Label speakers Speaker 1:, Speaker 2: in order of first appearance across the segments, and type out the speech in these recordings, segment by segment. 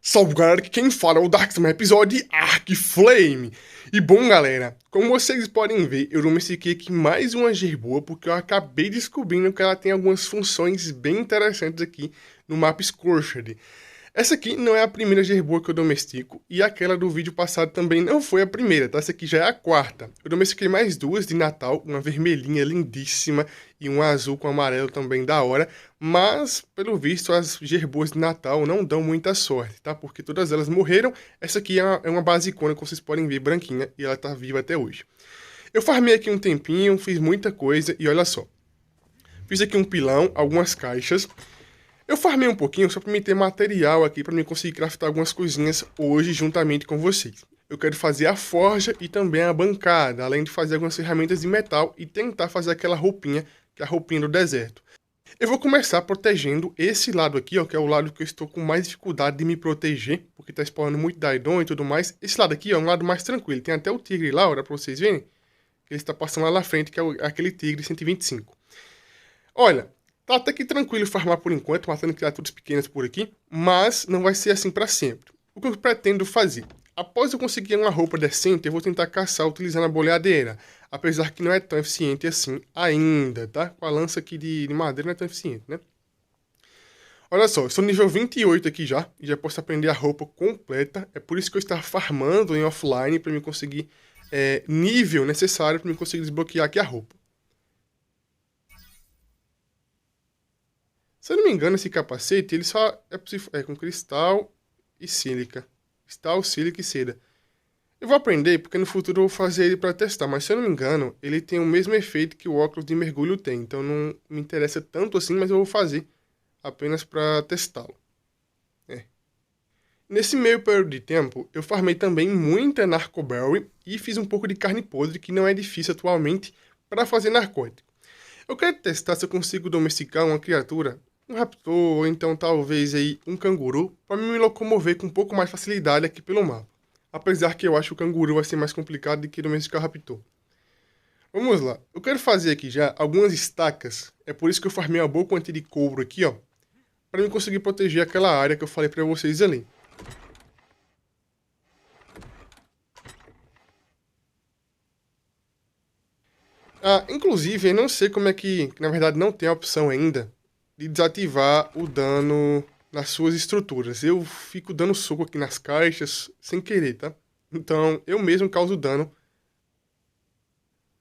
Speaker 1: Salve galera, que quem fala é o Darkman, episódio de Arc Flame. E bom galera, como vocês podem ver, eu domestiquei aqui mais uma gerboa porque eu acabei descobrindo que ela tem algumas funções bem interessantes aqui no mapa Scorched. Essa aqui não é a primeira gerboa que eu domestico, e aquela do vídeo passado também não foi a primeira, tá? Essa aqui já é a quarta. Eu domestiquei mais duas de Natal, uma vermelhinha lindíssima e uma azul com amarelo também da hora, mas, pelo visto, as gerboas de Natal não dão muita sorte, tá? Porque todas elas morreram. Essa aqui é uma basicona, como vocês podem ver, branquinha, e ela tá viva até hoje. Eu farmei aqui um tempinho, fiz muita coisa, e olha só. Fiz aqui um pilão, algumas caixas. Eu farmei um pouquinho só para me ter material aqui para me conseguir craftar algumas coisinhas hoje juntamente com vocês. Eu quero fazer a forja e também a bancada, além de fazer algumas ferramentas de metal e tentar fazer aquela roupinha, que é a roupinha do deserto. Eu vou começar protegendo esse lado aqui, ó, que é o lado que eu estou com mais dificuldade de me proteger, porque está spawnando muito Daidon e tudo mais. Esse lado aqui ó, é um lado mais tranquilo, tem até o tigre lá, olha para vocês verem, que ele está passando lá na frente, que é aquele tigre 125. Olha, tá até que tranquilo farmar por enquanto, matando criaturas pequenas por aqui, mas não vai ser assim para sempre. O que eu pretendo fazer? Após eu conseguir uma roupa decente, eu vou tentar caçar utilizando a boleadeira, apesar que não é tão eficiente assim ainda, tá? Com a lança aqui de madeira não é tão eficiente, né? Olha só, eu estou no nível 28 aqui já, e já posso aprender a roupa completa, é por isso que eu estava farmando em offline, para me conseguir nível necessário para me conseguir desbloquear aqui a roupa. Se eu não me engano, esse capacete, ele só é possível com cristal e sílica. Cristal, sílica e seda. Eu vou aprender porque no futuro eu vou fazer ele para testar, mas se eu não me engano, ele tem o mesmo efeito que o óculos de mergulho tem. Então não me interessa tanto assim, mas eu vou fazer apenas para testá-lo. Nesse meio período de tempo, eu farmei também muita narcoberry e fiz um pouco de carne podre, que não é difícil atualmente, para fazer narcótico. Eu quero testar se eu consigo domesticar uma criatura, um raptor, ou então talvez aí um canguru, para me locomover com um pouco mais facilidade aqui pelo mapa. Apesar que eu acho que o canguru vai ser mais complicado do que domesticar o raptor. Vamos lá, eu quero fazer aqui já algumas estacas, é por isso que eu farmei uma boa quantia de couro aqui, ó, para me conseguir proteger aquela área que eu falei para vocês ali. Inclusive, eu não sei como é que na verdade não tem a opção ainda de desativar o dano nas suas estruturas. Eu fico dando soco aqui nas caixas sem querer, tá? Então, eu mesmo causo dano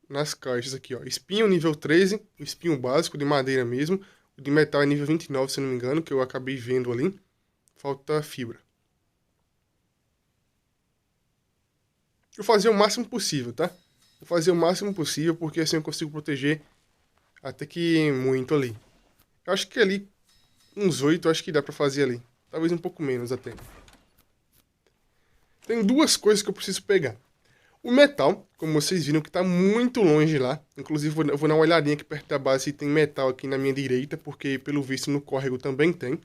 Speaker 1: nas caixas aqui, ó. Espinho nível 13, o espinho básico de madeira mesmo. O de metal é nível 29, se não me engano, que eu acabei vendo ali. Falta fibra. Eu vou fazer o máximo possível, tá? Vou fazer o máximo possível, porque assim eu consigo proteger até que muito ali. Eu acho que ali, uns 8, acho que dá pra fazer ali. Talvez um pouco menos até. Tem duas coisas que eu preciso pegar. O metal, como vocês viram, que tá muito longe lá. Inclusive, eu vou dar uma olhadinha aqui perto da base se tem metal aqui na minha direita, porque pelo visto no córrego também tem.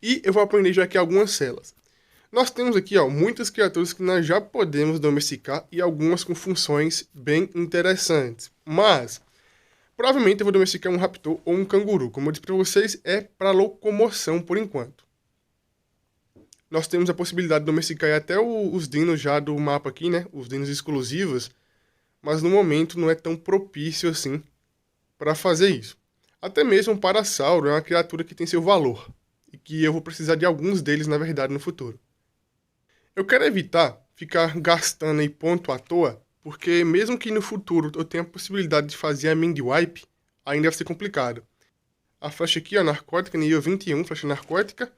Speaker 1: E eu vou aprender já aqui algumas celas. Nós temos aqui, ó, muitas criaturas que nós já podemos domesticar e algumas com funções bem interessantes. Mas, provavelmente eu vou domesticar um raptor ou um canguru. Como eu disse para vocês, é para locomoção por enquanto. Nós temos a possibilidade de domesticar até os dinos já do mapa aqui, né? Os dinos exclusivos. Mas no momento não é tão propício assim para fazer isso. Até mesmo o Parasauro é uma criatura que tem seu valor. E que eu vou precisar de alguns deles, na verdade, no futuro. Eu quero evitar ficar gastando aí ponto à toa, porque mesmo que no futuro eu tenha a possibilidade de fazer a Mind Wipe, ainda vai ser complicado. A flecha aqui, ó, narcótica, nível 21, flecha narcótica.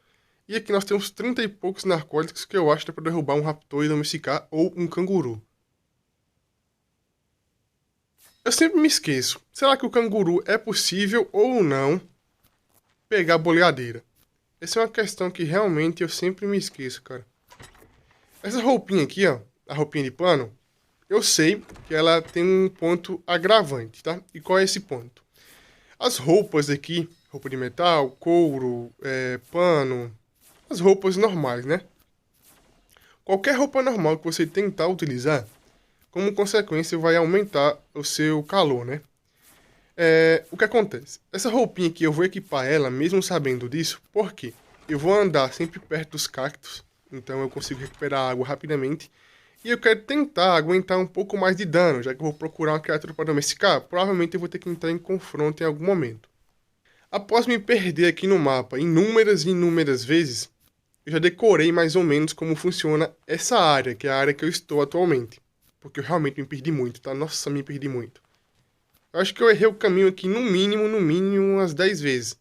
Speaker 1: E aqui nós temos 30 e poucos narcóticos que eu acho que é para derrubar um raptor e domesticar ou um canguru. Eu sempre me esqueço, será que o canguru é possível ou não pegar a boleadeira? Essa é uma questão que realmente eu sempre me esqueço, cara. Essa roupinha aqui, ó, a roupinha de pano, eu sei que ela tem um ponto agravante, tá? E qual é esse ponto? As roupas aqui, roupa de metal, couro, pano, as roupas normais, né? Qualquer roupa normal que você tentar utilizar, como consequência vai aumentar o seu calor, né? O que acontece? Essa roupinha aqui eu vou equipar ela, mesmo sabendo disso, por quê? eu vou andar sempre perto dos cactos, então eu consigo recuperar água rapidamente. E eu quero tentar aguentar um pouco mais de dano, já que eu vou procurar uma criatura para domesticar, provavelmente eu vou ter que entrar em confronto em algum momento. Após me perder aqui no mapa inúmeras e inúmeras vezes, eu já decorei mais ou menos como funciona essa área, que é a área que eu estou atualmente. Porque eu realmente me perdi muito, tá? Nossa, me perdi muito. Eu acho que eu errei o caminho aqui no mínimo, umas 10 vezes.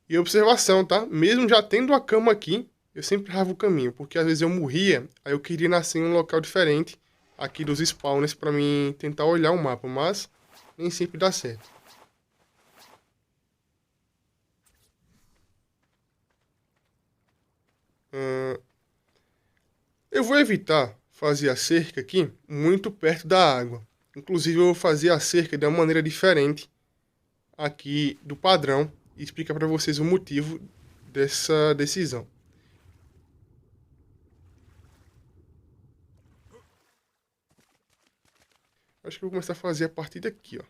Speaker 1: E observação, tá? Mesmo já tendo a cama aqui, eu sempre errava o caminho, porque às vezes eu morria, aí eu queria nascer em um local diferente aqui dos spawners pra mim tentar olhar o mapa, mas nem sempre dá certo. Eu vou evitar fazer a cerca aqui muito perto da água. Inclusive eu vou fazer a cerca de uma maneira diferente aqui do padrão e explicar para vocês o motivo dessa decisão. Acho que eu vou começar a fazer a partir daqui, ó.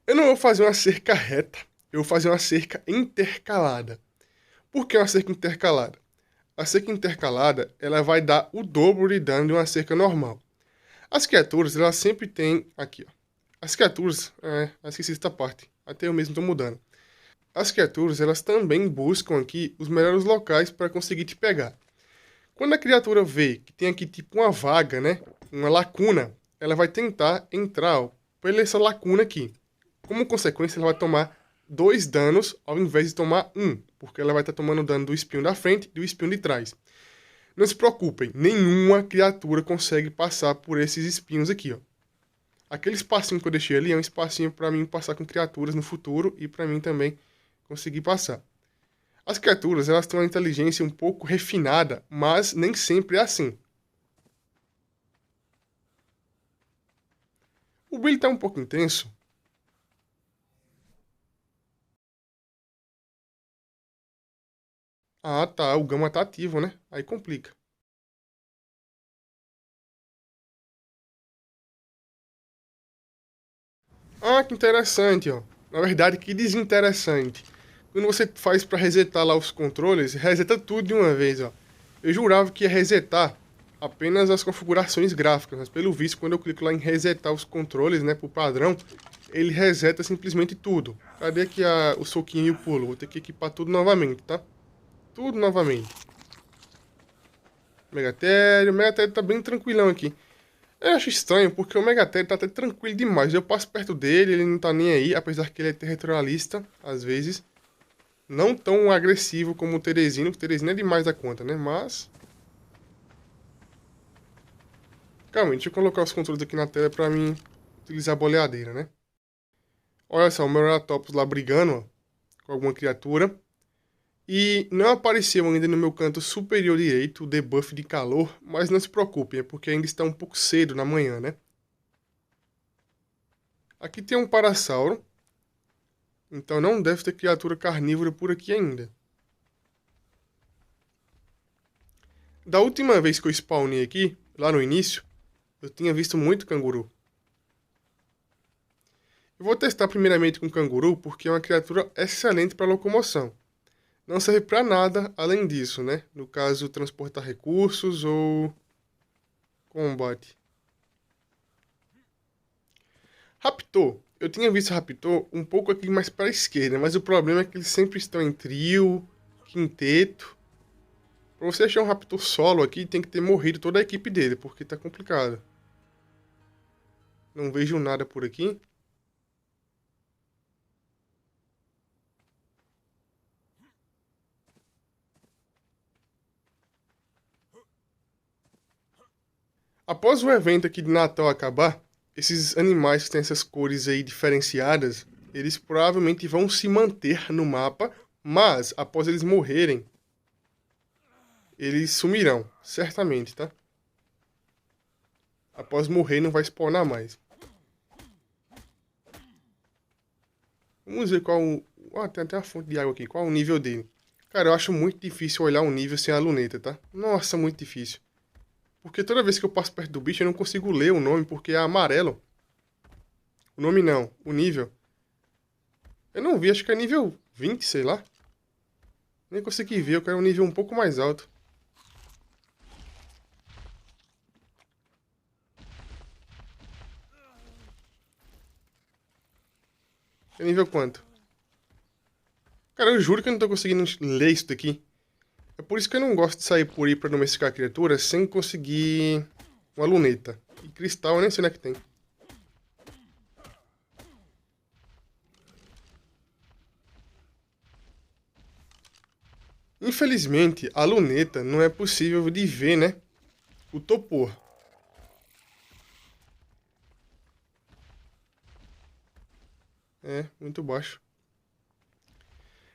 Speaker 1: Eu não vou fazer uma cerca reta, eu vou fazer uma cerca intercalada. Por que uma cerca intercalada? A cerca intercalada, ela vai dar o dobro de dano de uma cerca normal. As criaturas, elas sempre têm... Aqui, ó. As criaturas... esqueci essa parte. Até eu mesmo estou mudando. As criaturas, elas também buscam aqui os melhores locais para conseguir te pegar. Quando a criatura vê que tem aqui tipo uma vaga, né? Uma lacuna, ela vai tentar entrar, ó, pela essa lacuna aqui. Como consequência, ela vai tomar 2 danos ao invés de tomar 1, porque ela vai estar tomando dano do espinho da frente e do espinho de trás. Não se preocupem, nenhuma criatura consegue passar por esses espinhos aqui, ó. Aquele espacinho que eu deixei ali é um espacinho para mim passar com criaturas no futuro e para mim também conseguir passar. As criaturas, elas têm uma inteligência um pouco refinada, mas nem sempre é assim. O brilho tá um pouco intenso. Ah, tá, o gama tá ativo, né? Aí complica. Ah, que interessante, ó. Na verdade, que desinteressante. Quando você faz para resetar lá os controles, reseta tudo de uma vez, ó. Eu jurava que ia resetar apenas as configurações gráficas, mas pelo visto, quando eu clico lá em resetar os controles, né, pro padrão, ele reseta simplesmente tudo. Cadê aqui o soquinho e o pulo? Vou ter que equipar tudo novamente, tá? Tudo novamente. Megatério. O Megatério tá bem tranquilão aqui. Eu acho estranho, porque o Megatério tá até tranquilo demais. Eu passo perto dele, ele não tá nem aí, apesar que ele é territorialista, às vezes. Não tão agressivo como o Teresino, que o Teresino é demais da conta, né? Mas... Calma, deixa eu colocar os controles aqui na tela pra mim utilizar a boleadeira, né? Olha só, o meu Meratopus lá brigando, ó, com alguma criatura. E não apareceu ainda no meu canto superior direito o debuff de calor, mas não se preocupem, é porque ainda está um pouco cedo na manhã, né? Aqui tem um Parasauro, então não deve ter criatura carnívora por aqui ainda. Da última vez que eu spawnei aqui, lá no início, eu tinha visto muito canguru. Eu vou testar primeiramente com canguru, porque é uma criatura excelente para locomoção. Não serve para nada além disso, né? No caso, transportar recursos ou combate. Raptor. Eu tinha visto Raptor um pouco aqui mais para a esquerda, mas o problema é que eles sempre estão em trio, quinteto. Para você achar um Raptor solo aqui, tem que ter morrido toda a equipe dele, porque tá complicado. Não vejo nada por aqui. Após o evento aqui de Natal acabar, esses animais que têm essas cores aí diferenciadas, eles provavelmente vão se manter no mapa, mas após eles morrerem, eles sumirão, certamente, tá? Após morrer, não vai spawnar mais. Vamos ver qual... tem até a fonte de água aqui. Qual o nível dele? Cara, eu acho muito difícil olhar um nível sem a luneta, tá? Nossa, muito difícil. Porque toda vez que eu passo perto do bicho, eu não consigo ler o nome, porque é amarelo. O nome não, o nível. Eu não vi, acho que é nível 20, sei lá. Nem consegui ver, eu quero um nível um pouco mais alto. É nível quanto? Cara, eu juro que eu não tô conseguindo ler isso daqui. É por isso que eu não gosto de sair por aí pra domesticar criaturas sem conseguir uma luneta. E cristal eu nem sei onde é que tem. Infelizmente, a luneta não é possível de ver, né? O topor. É, muito baixo.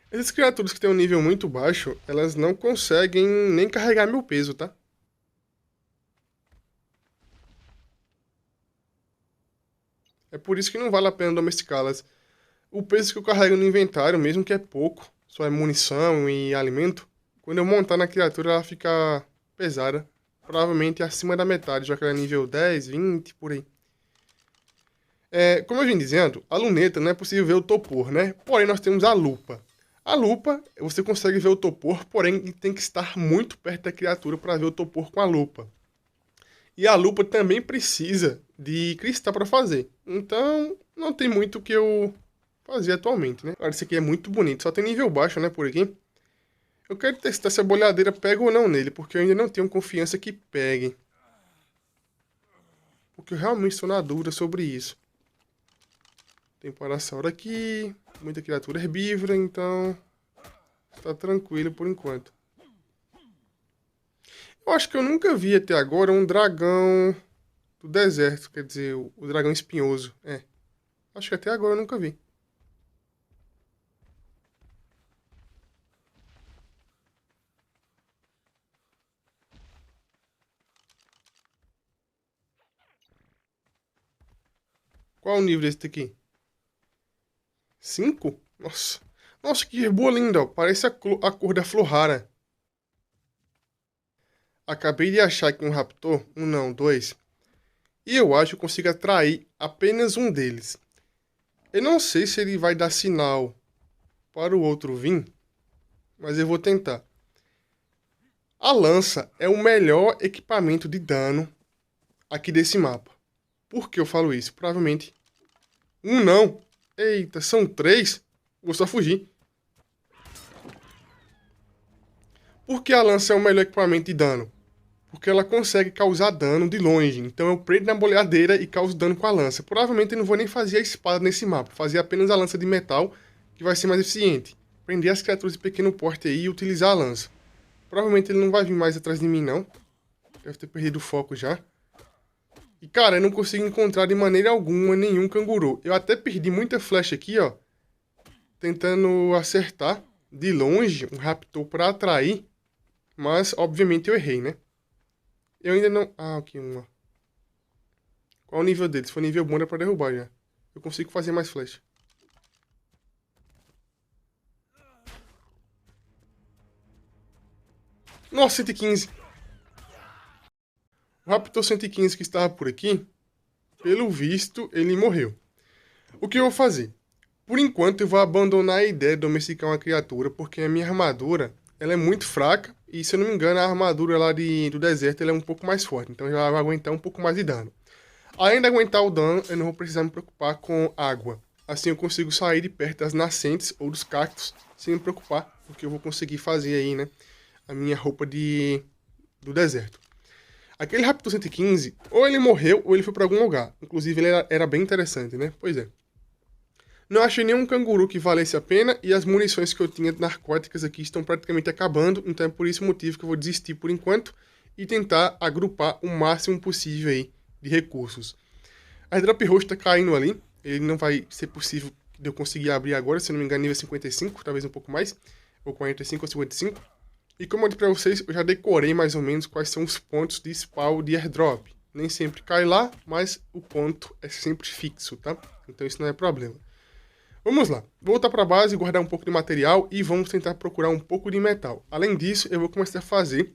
Speaker 1: Essas criaturas que têm um nível muito baixo, elas não conseguem nem carregar meu peso, tá? É por isso que não vale a pena domesticá-las. O peso que eu carrego no inventário, mesmo que é pouco, só é munição e alimento, quando eu montar na criatura ela fica pesada. Provavelmente acima da metade, já que ela é nível 10, 20, por aí. Como eu vim dizendo, a luneta não é possível ver o topor, né? Porém, nós temos a lupa. A lupa, você consegue ver o topor, porém tem que estar muito perto da criatura para ver o topor com a lupa. E a lupa também precisa de cristal para fazer. Então, não tem muito o que eu fazer atualmente, né? Claro, esse aqui é muito bonito, só tem nível baixo, né, por aqui. Eu quero testar se a boleadeira pega ou não nele, porque eu ainda não tenho confiança que pegue. Porque eu realmente estou na dúvida sobre isso. Tem parasauro aqui, muita criatura herbívora, então tá tranquilo por enquanto. Eu acho que eu nunca vi até agora um dragão do deserto, quer dizer, o dragão espinhoso. Acho que até agora eu nunca vi. Qual o nível desse daqui? 5? Nossa. Nossa, que boa linda, ó. Parece a cor da flor rara. Acabei de achar aqui um raptor, um não, dois. E eu acho que eu consigo atrair apenas um deles. Eu não sei se ele vai dar sinal para o outro vir, mas eu vou tentar. A lança é o melhor equipamento de dano aqui desse mapa. Por que eu falo isso? Provavelmente um não. Eita, são três? Vou só fugir. Por que a lança é o melhor equipamento de dano? Porque ela consegue causar dano de longe. Então eu prendo na boleadeira e causo dano com a lança. Provavelmente eu não vou nem fazer a espada nesse mapa. Fazer apenas a lança de metal, que vai ser mais eficiente. Prender as criaturas de pequeno porte aí e utilizar a lança. Provavelmente ele não vai vir mais atrás de mim, não. Deve ter perdido o foco já. E, cara, eu não consigo encontrar de maneira alguma nenhum canguru. Eu até perdi muita flecha aqui, ó. Tentando acertar de longe um raptor pra atrair. Mas, obviamente, eu errei, né? Eu ainda não... Ah, aqui uma. Qual o nível dele? Se for nível bom, é pra derrubar já. Eu consigo fazer mais flecha. Nossa, 115. O Raptor 115 que estava por aqui, pelo visto, ele morreu. O que eu vou fazer? Por enquanto, eu vou abandonar a ideia de domesticar uma criatura, porque a minha armadura ela é muito fraca. E, se eu não me engano, a armadura lá do deserto ela é um pouco mais forte. Então, já vai aguentar um pouco mais de dano. Além de aguentar o dano, eu não vou precisar me preocupar com água. Assim eu consigo sair de perto das nascentes ou dos cactos sem me preocupar, porque eu vou conseguir fazer aí, né, a minha roupa do deserto. Aquele Raptor 115, ou ele morreu ou ele foi para algum lugar. Inclusive ele era bem interessante, né? Pois é. Não achei nenhum canguru que valesse a pena e as munições que eu tinha de narcóticas aqui estão praticamente acabando, então é por esse motivo que eu vou desistir por enquanto e tentar agrupar o máximo possível aí de recursos. A Drop Roast tá caindo ali, ele não vai ser possível de eu conseguir abrir agora, se não me engano nível 55, talvez um pouco mais, ou 45 ou 55. E como eu disse pra vocês, eu já decorei mais ou menos quais são os pontos de spawn de airdrop. Nem sempre cai lá, mas o ponto é sempre fixo, tá? Então isso não é problema. Vamos lá, voltar para a base, guardar um pouco de material e vamos tentar procurar um pouco de metal. Além disso, eu vou começar a fazer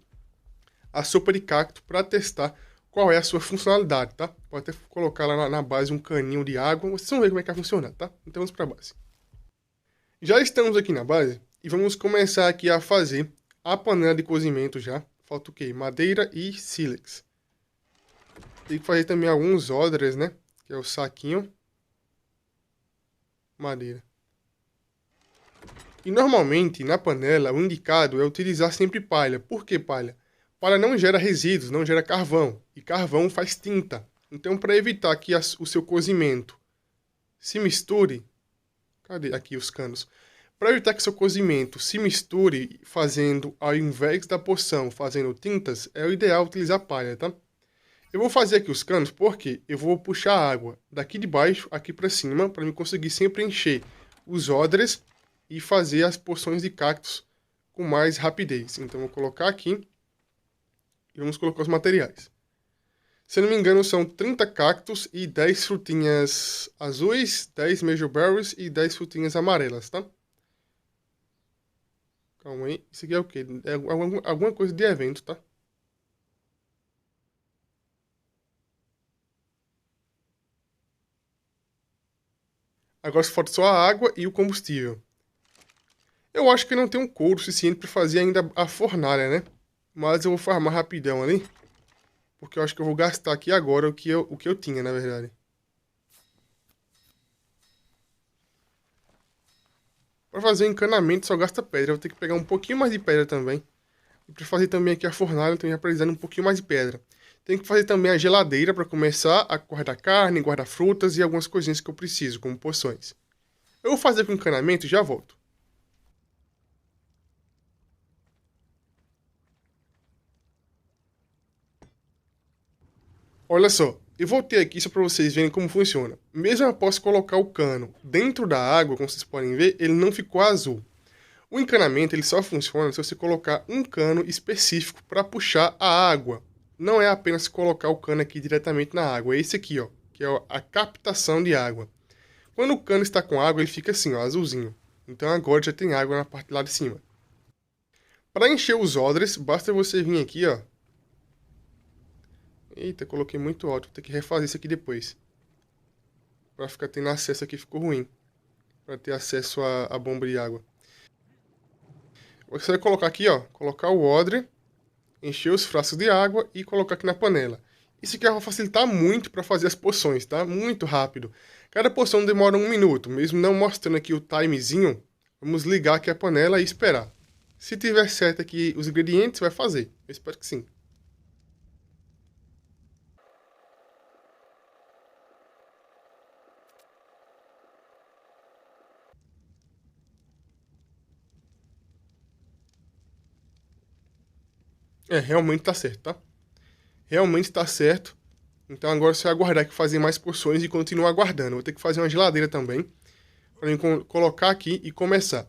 Speaker 1: a sopa de cacto para testar qual é a sua funcionalidade, tá? Vou até colocar lá na base um caninho de água, vocês vão ver como é que vai funcionar, tá? Então vamos para a base. Já estamos aqui na base e vamos começar aqui a fazer a panela de cozimento já. Falta o quê? Madeira e sílex. Tem que fazer também alguns odres, né? Que é o saquinho. Madeira. E normalmente na panela o indicado é utilizar sempre palha. Por que palha? Palha não gera resíduos, não gera carvão. E carvão faz tinta. Então para evitar que o seu cozimento se misture... Cadê aqui os canos? Para evitar que seu cozimento se misture fazendo, ao invés da poção, fazendo tintas, é o ideal utilizar palha, tá? Eu vou fazer aqui os canos porque eu vou puxar a água daqui de baixo, aqui para cima, para eu conseguir sempre encher os odres e fazer as poções de cactos com mais rapidez. Então, vou colocar aqui e vamos colocar os materiais. Se eu não me engano, são 30 cactos e 10 frutinhas azuis, 10 mejoberries e 10 frutinhas amarelas, tá? Calma aí. Isso aqui é o quê? É alguma coisa de evento, tá? Agora só falta só a água e o combustível. Eu acho que não tem um couro suficiente para fazer ainda a fornalha, né? Mas eu vou farmar rapidão ali. Porque eu acho que eu vou gastar aqui agora o que eu tinha, na verdade. Para fazer o encanamento só gasta pedra. Eu vou ter que pegar um pouquinho mais de pedra também. E para fazer também aqui a fornalha, eu tenho precisando um pouquinho mais de pedra. Tenho que fazer também a geladeira para começar a guardar carne, guardar frutas e algumas coisinhas que eu preciso, como poções. Eu vou fazer com encanamento e já volto. Olha só, eu voltei aqui só para vocês verem como funciona. Mesmo após colocar o cano dentro da água, como vocês podem ver, ele não ficou azul. O encanamento ele só funciona se você colocar um cano específico para puxar a água. Não é apenas colocar o cano aqui diretamente na água, é esse aqui, ó, que é a captação de água. Quando o cano está com água, ele fica assim, ó, azulzinho. Então agora já tem água na parte lá de cima. Para encher os odres, basta você vir aqui, ó. Eita, coloquei muito alto, vou ter que refazer isso aqui depois. Para ficar tendo acesso aqui ficou ruim. Para ter acesso à bomba de água. Você vai colocar aqui, ó, colocar o odre, encher os frascos de água e colocar aqui na panela. Isso aqui vai facilitar muito para fazer as poções, tá? Muito rápido. Cada poção demora 1 minuto, mesmo não mostrando aqui o timezinho, vamos ligar aqui a panela e esperar. Se tiver certo aqui os ingredientes, vai fazer. Eu espero que sim. É, realmente tá certo, tá? Realmente tá certo. Então agora você vai aguardar que fazer mais poções e continuar aguardando. Vou ter que fazer uma geladeira também, para colocar aqui e começar.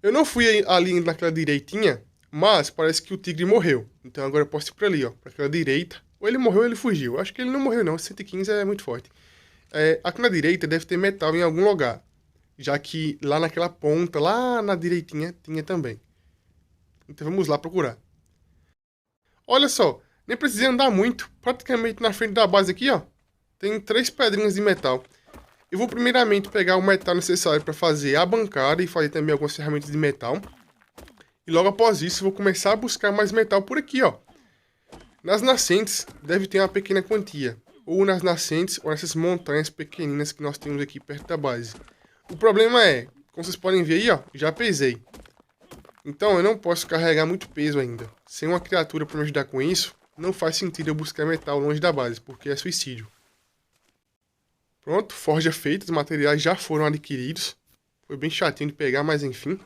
Speaker 1: Eu não fui ali naquela direitinha, mas parece que o tigre morreu. Então agora eu posso ir para ali, ó, para aquela direita. Ou ele morreu ou ele fugiu. Acho que ele não morreu não, 115 é muito forte. Aqui na direita deve ter metal em algum lugar. Já que lá naquela ponta, lá na direitinha, tinha também. Então vamos lá procurar. Olha só, nem precisei andar muito. Praticamente na frente da base aqui, ó, tem 3 pedrinhas de metal. Eu vou primeiramente pegar o metal necessário para fazer a bancada e fazer também algumas ferramentas de metal. E logo após isso, vou começar a buscar mais metal por aqui, ó. Nas nascentes, deve ter uma pequena quantia. Ou nas nascentes, ou nessas montanhas pequeninas que nós temos aqui perto da base. O problema é, como vocês podem ver aí, ó, já pesei. Então eu não posso carregar muito peso ainda. Sem uma criatura para me ajudar com isso, não faz sentido eu buscar metal longe da base, porque é suicídio. Pronto, forja feita, os materiais já foram adquiridos. Foi bem chatinho de pegar, mas enfim.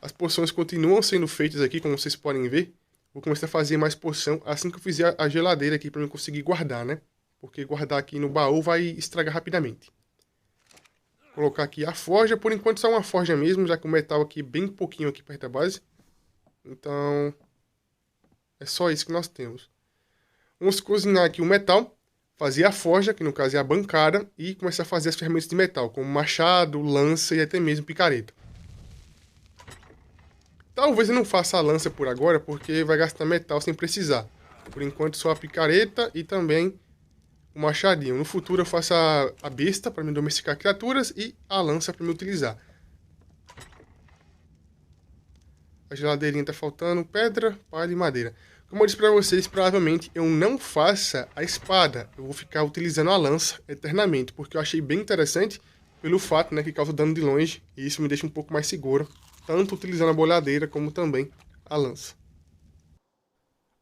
Speaker 1: As poções continuam sendo feitas aqui, como vocês podem ver. Vou começar a fazer mais poção assim que eu fizer a geladeira aqui para eu conseguir guardar, né? Porque guardar aqui no baú vai estragar rapidamente. Vou colocar aqui a forja, por enquanto só uma forja mesmo, já que o metal aqui bem pouquinho aqui perto da base. Então, é só isso que nós temos. Vamos cozinhar aqui o metal, fazer a forja, que no caso é a bancada, e começar a fazer as ferramentas de metal, como machado, lança e até mesmo picareta. Talvez eu não faça a lança por agora, porque vai gastar metal sem precisar. Por enquanto só a picareta e também o machadinho. No futuro eu faço a besta para me domesticar criaturas e a lança para me utilizar. A geladeirinha tá faltando pedra, palha e madeira. Como eu disse pra vocês, provavelmente eu não faça a espada. Eu vou ficar utilizando a lança eternamente, porque eu achei bem interessante pelo fato, né, que causa dano de longe. E isso me deixa um pouco mais seguro, tanto utilizando a bolhadeira como também a lança.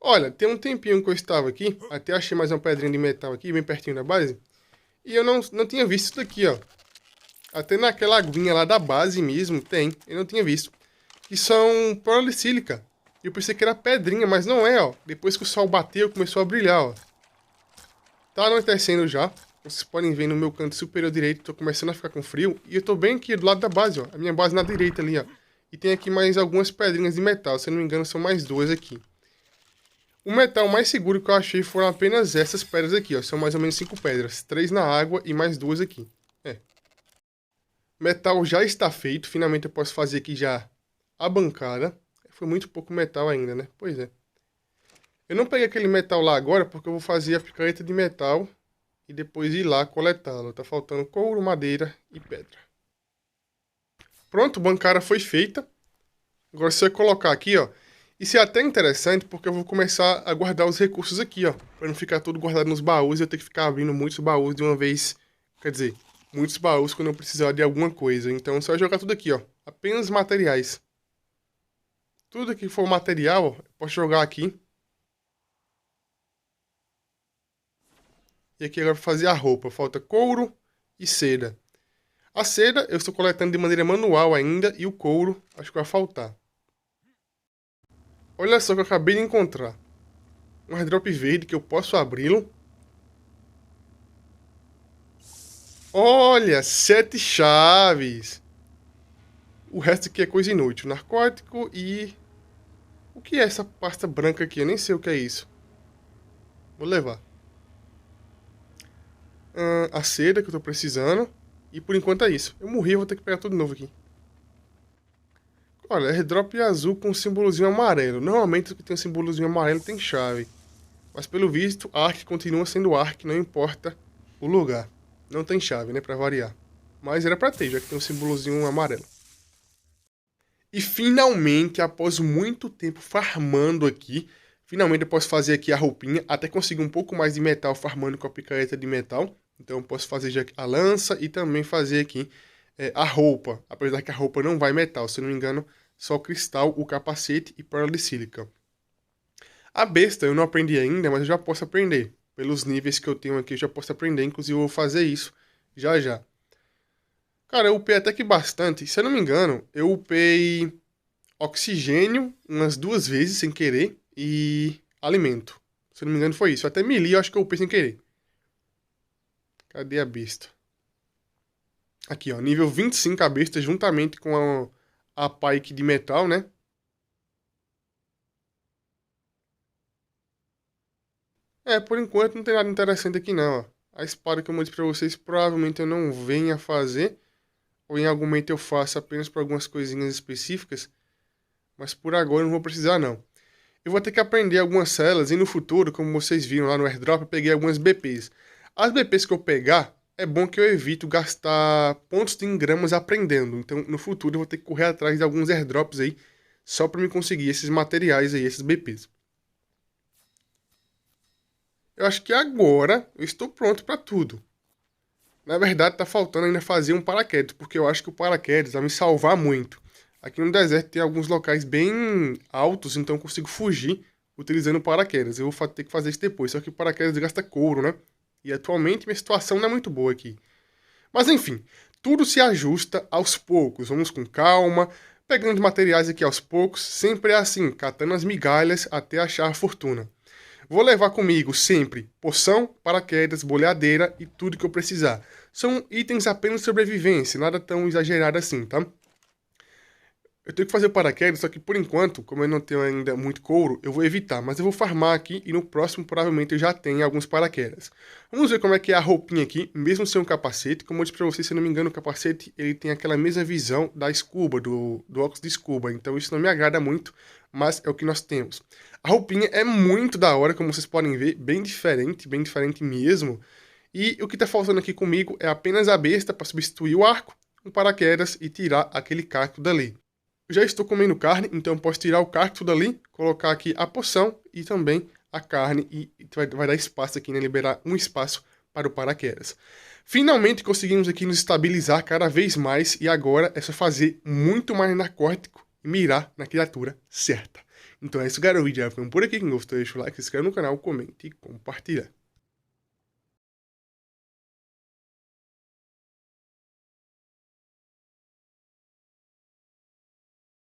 Speaker 1: Olha, tem um tempinho que eu estava aqui, até achei mais uma pedrinha de metal aqui, bem pertinho da base. E eu não tinha visto isso daqui, ó. Até naquela aguinha lá da base mesmo tem, eu não tinha visto. Que são polisílica. Eu pensei que era pedrinha, mas não é, ó. Depois que o sol bateu, começou a brilhar, ó. Tá anoitecendo já. Vocês podem ver no meu canto superior direito, tô começando a ficar com frio. E eu tô bem aqui do lado da base, ó. A minha base na direita ali, ó. E tem aqui mais algumas pedrinhas de metal. Se eu não me engano, são mais duas aqui. O metal mais seguro que eu achei foram apenas essas pedras aqui, ó. São mais ou menos 5 pedras. 3 na água e mais 2 aqui. É. Metal já está feito. Finalmente eu posso fazer aqui já a bancada. Foi muito pouco metal ainda, né? Pois é. Eu não peguei aquele metal lá agora porque eu vou fazer a picareta de metal e depois ir lá coletá-lo. Tá faltando couro, madeira e pedra. Pronto, a bancada foi feita. Agora se eu colocar aqui, ó. Isso é até interessante porque eu vou começar a guardar os recursos aqui, ó. Pra não ficar tudo guardado nos baús e eu ter que ficar abrindo muitos baús de uma vez. Quer dizer, muitos baús quando eu precisar de alguma coisa. Então só jogar tudo aqui, ó. Apenas materiais. Tudo que for material, ó, eu posso jogar aqui. E aqui agora para fazer a roupa. Falta couro e seda. A seda eu estou coletando de maneira manual ainda. E o couro acho que vai faltar. Olha só que eu acabei de encontrar. Um airdrop verde que eu posso abri-lo. Olha, 7 chaves. O resto aqui é coisa inútil. Narcótico e... O que é essa pasta branca aqui? Eu nem sei o que é isso. Vou levar. A seda que eu tô precisando. E por enquanto é isso. Eu morri, eu vou ter que pegar tudo de novo aqui. Olha, airdrop azul com símbolozinho amarelo. Normalmente o que tem um símbolozinho amarelo tem chave. Mas pelo visto, Ark continua sendo Ark, não importa o lugar. Não tem chave, né, pra variar. Mas era pra ter, já que tem um símbolozinho amarelo. E finalmente, após muito tempo farmando aqui, finalmente eu posso fazer aqui a roupinha, até conseguir um pouco mais de metal farmando com a picareta de metal. Então eu posso fazer já a lança e também fazer aqui a roupa. Apesar que a roupa não vai metal, se não me engano, só cristal, o capacete e pérola de sílica. A besta eu não aprendi ainda, mas eu já posso aprender. Pelos níveis que eu tenho aqui eu já posso aprender, inclusive eu vou fazer isso já já. Cara, eu upei até que bastante. Se eu não me engano, eu upei oxigênio umas 2 vezes sem querer e alimento. Se eu não me engano foi isso. Até melee eu acho que eu upei sem querer. Cadê a besta? Aqui, ó. Nível 25 a besta juntamente com a pike de metal, né? É, por enquanto não tem nada interessante aqui não, ó. A espada que eu mostrei pra vocês provavelmente eu não venha fazer. Ou em algum momento eu faço apenas para algumas coisinhas específicas. Mas por agora eu não vou precisar não. Eu vou ter que aprender algumas celas e no futuro, como vocês viram lá no airdrop, eu peguei algumas BPs. As BPs que eu pegar, é bom que eu evito gastar pontos de engramas aprendendo. Então no futuro eu vou ter que correr atrás de alguns airdrops aí, só para me conseguir esses materiais aí, esses BPs. Eu acho que agora eu estou pronto para tudo. Na verdade, tá faltando ainda fazer um paraquedas, porque eu acho que o paraquedas vai me salvar muito. Aqui no deserto tem alguns locais bem altos, então eu consigo fugir utilizando o paraquedas. Eu vou ter que fazer isso depois, só que o paraquedas gasta couro, né? E atualmente minha situação não é muito boa aqui. Mas enfim, tudo se ajusta aos poucos. Vamos com calma, pegando os materiais aqui aos poucos. Sempre é assim, catando as migalhas até achar a fortuna. Vou levar comigo sempre poção, paraquedas, bolhadeira e tudo que eu precisar. São itens apenas de sobrevivência, nada tão exagerado assim, tá? Eu tenho que fazer o paraquedas, só que por enquanto, como eu não tenho ainda muito couro, eu vou evitar. Mas eu vou farmar aqui e no próximo provavelmente eu já tenho alguns paraquedas. Vamos ver como é que é a roupinha aqui, mesmo sem um capacete. Como eu disse pra vocês, se eu não me engano, o capacete ele tem aquela mesma visão da scuba, do óculos de scuba. Então isso não me agrada muito, mas é o que nós temos. A roupinha é muito da hora, como vocês podem ver, bem diferente mesmo. E o que tá faltando aqui comigo é apenas a besta para substituir o arco, um paraquedas e tirar aquele cacto dali. Eu já estou comendo carne, então eu posso tirar o cacto dali, colocar aqui a poção e também a carne e vai dar espaço aqui, né? Liberar um espaço para o paraquedas. Finalmente conseguimos aqui nos estabilizar cada vez mais e agora é só fazer muito mais narcótico e mirar na criatura certa. Então é isso, galera. O vídeo já foi por aqui. Quem gostou, deixa o like, se inscreve no canal, comente e compartilha.